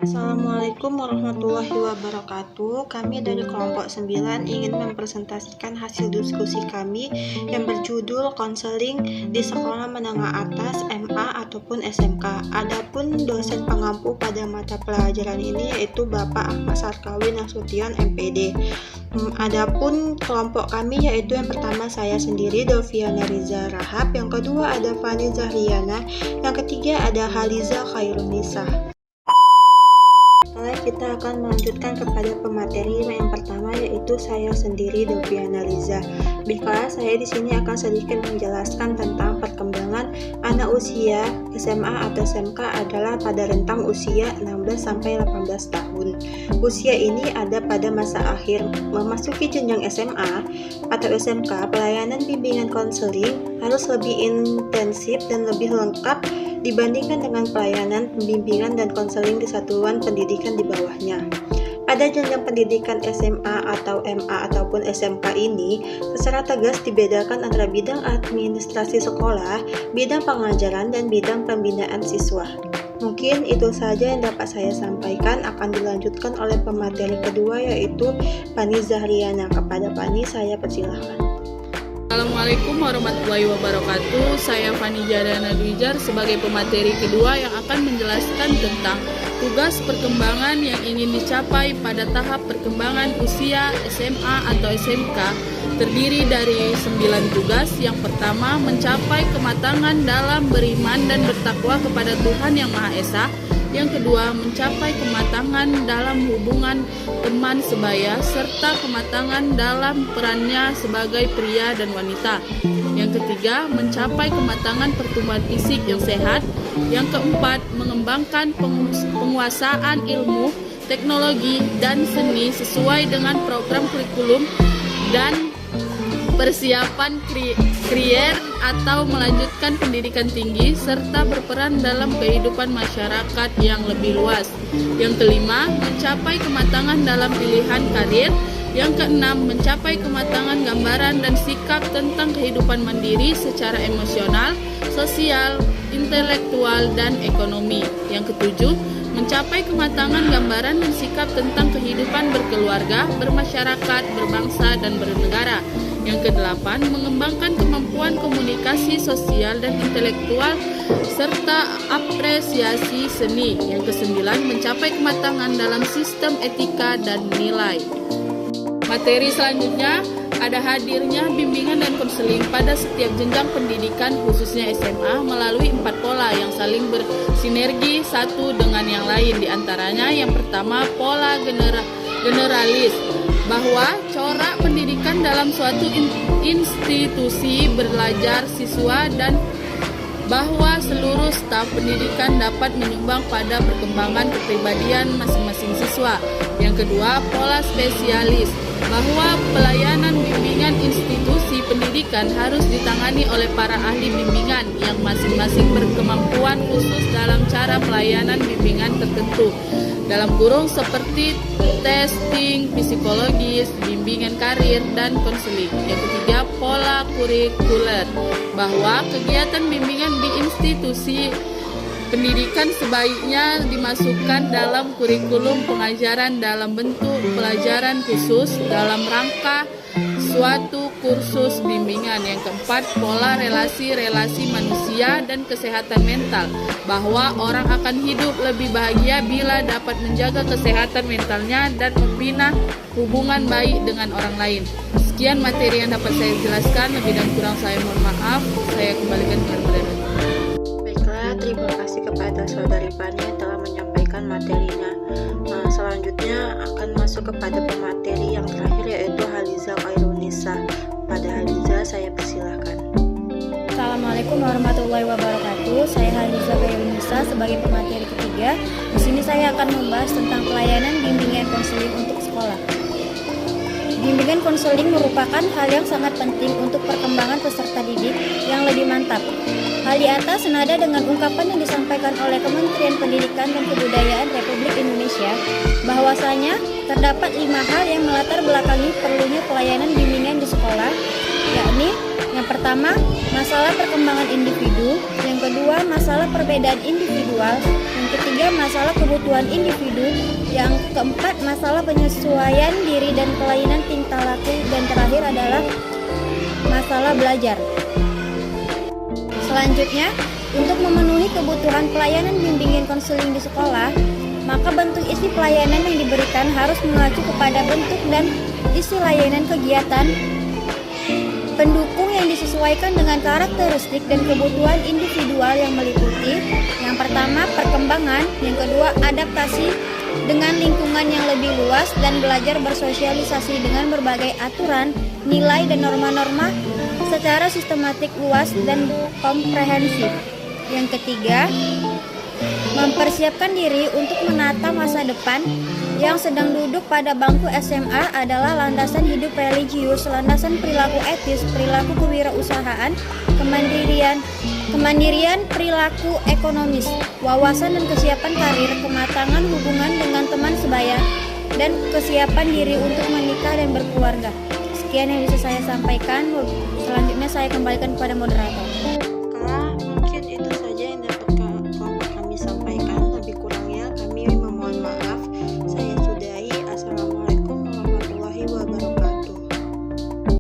Assalamualaikum warahmatullahi wabarakatuh. Kami dari kelompok 9 ingin mempresentasikan hasil diskusi kami yang berjudul konseling di sekolah menengah atas MA ataupun SMK. Adapun dosen pengampu pada mata pelajaran ini yaitu Bapak Ahmad Sarkawi Nasution MPD. Adapun kelompok kami yaitu yang pertama saya sendiri Doviana Riza Rahab, yang kedua ada Fani Zahriana, yang ketiga ada Haliza Khairunisa. Setelah kita akan melanjutkan kepada pemateri yang pertama yaitu saya sendiri Doviana Liza. Baiklah, saya di sini akan sedikit menjelaskan tentang perkembangan anak usia SMA atau SMK adalah pada rentang usia 16 sampai 18 tahun. Usia ini ada pada masa akhir memasuki jenjang SMA atau SMK. Pelayanan bimbingan konseling harus lebih intensif dan lebih lengkap dibandingkan dengan pelayanan pembimbingan dan konseling di satuan pendidikan di bawahnya. Pada jenjang pendidikan SMA atau MA ataupun SMK ini secara tegas dibedakan antara bidang administrasi sekolah, bidang pengajaran, dan bidang pembinaan siswa. Mungkin itu saja yang dapat saya sampaikan. Akan dilanjutkan oleh pemateri kedua yaitu Fani Zahriana. Kepada Fani saya persilahkan. Assalamualaikum warahmatullahi wabarakatuh. Saya Fani Zahriana Dwijar sebagai pemateri kedua yang akan menjelaskan tentang tugas perkembangan yang ingin dicapai pada tahap perkembangan usia SMA atau SMK. Terdiri dari 9 tugas. Yang pertama, mencapai kematangan dalam beriman dan bertakwa kepada Tuhan Yang Maha Esa. Yang kedua, mencapai kematangan dalam hubungan teman sebaya serta kematangan dalam perannya sebagai pria dan wanita. Yang ketiga, mencapai kematangan pertumbuhan fisik yang sehat. Yang keempat, mengembangkan penguasaan ilmu, teknologi, dan seni sesuai dengan program kurikulum dan persiapan karier atau melanjutkan pendidikan tinggi serta berperan dalam kehidupan masyarakat yang lebih luas. Yang kelima, mencapai kematangan dalam pilihan karir. Yang keenam, mencapai kematangan gambaran dan sikap tentang kehidupan mandiri secara emosional, sosial, intelektual, dan ekonomi. Yang ketujuh, mencapai kematangan gambaran dan sikap tentang kehidupan berkeluarga, bermasyarakat, berbangsa, dan bernegara. Yang kedelapan, mengembangkan kemampuan komunikasi sosial dan intelektual serta apresiasi seni. Yang kesembilan, mencapai kematangan dalam sistem etika dan nilai. Materi selanjutnya ada hadirnya bimbingan dan konseling pada setiap jenjang pendidikan khususnya SMA melalui 4 pola yang saling bersinergi satu dengan yang lain. Di antaranya yang pertama, pola generalis, bahwa corak pendidikan dalam suatu institusi belajar siswa dan bahwa seluruh staf pendidikan dapat menyumbang pada perkembangan kepribadian masing-masing siswa. Yang kedua, pola spesialis, bahwa pelayanan bimbingan institusi pendidikan harus ditangani oleh para ahli bimbingan yang masing-masing berkemampuan khusus dalam cara pelayanan bimbingan tertentu. Dalam kurung seperti testing psikologis, bimbingan karir, dan konseling. Yang ketiga, pola kurikuler, bahwa kegiatan bimbingan di institusi pendidikan sebaiknya dimasukkan dalam kurikulum pengajaran dalam bentuk pelajaran khusus dalam rangka suatu kursus bimbingan. Yang keempat, pola relasi-relasi manusia dan kesehatan mental, bahwa orang akan hidup lebih bahagia bila dapat menjaga kesehatan mentalnya dan membina hubungan baik dengan orang lain. Sekian materi yang dapat saya jelaskan, lebih dan kurang saya mohon maaf. Saya kembalikan ke moderator. Baiklah, terima kasih kepada saudari Fani yang telah menyampaikan materinya. Selanjutnya akan masuk kepada pemateri yang terakhir yaitu Haliza Khairunisa. Pada Haliza saya persilahkan. Assalamualaikum warahmatullahi wabarakatuh. Saya Haliza Khairunisa sebagai pemateri ketiga. Di sini saya akan membahas tentang pelayanan bimbingan konseling untuk sekolah. Bimbingan konseling merupakan hal yang sangat penting untuk perkembangan peserta didik yang lebih mantap. Hal di atas senada dengan ungkapan yang disampaikan oleh Kementerian Pendidikan dan Kebudayaan Republik Indonesia bahwasanya terdapat 5 hal yang melatar belakangi perlunya pelayanan bimbingan di sekolah, yakni yang pertama, masalah perkembangan individu, yang kedua, masalah perbedaan individual, yang ketiga, masalah kebutuhan individu. Yang keempat, masalah penyesuaian diri dan kelainan tingkah laku. Dan terakhir adalah masalah belajar. Selanjutnya, untuk memenuhi kebutuhan pelayanan bimbingan konseling di sekolah, maka bentuk isi pelayanan yang diberikan harus mengacu kepada bentuk dan isi layanan kegiatan pendukung yang disesuaikan dengan karakteristik dan kebutuhan individual yang meliputi yang pertama, perkembangan, yang kedua, adaptasi dengan lingkungan yang lebih luas dan belajar bersosialisasi dengan berbagai aturan, nilai, dan norma-norma secara sistematik, luas, dan komprehensif. Yang ketiga, mempersiapkan diri untuk menata masa depan. Yang sedang duduk pada bangku SMA adalah landasan hidup religius, landasan perilaku etis, perilaku kewirausahaan, kemandirian perilaku ekonomis, wawasan dan kesiapan karir, kematangan hubungan dengan teman sebaya, dan kesiapan diri untuk menikah dan berkeluarga. Sekian yang bisa saya sampaikan. Selanjutnya saya kembalikan kepada moderator.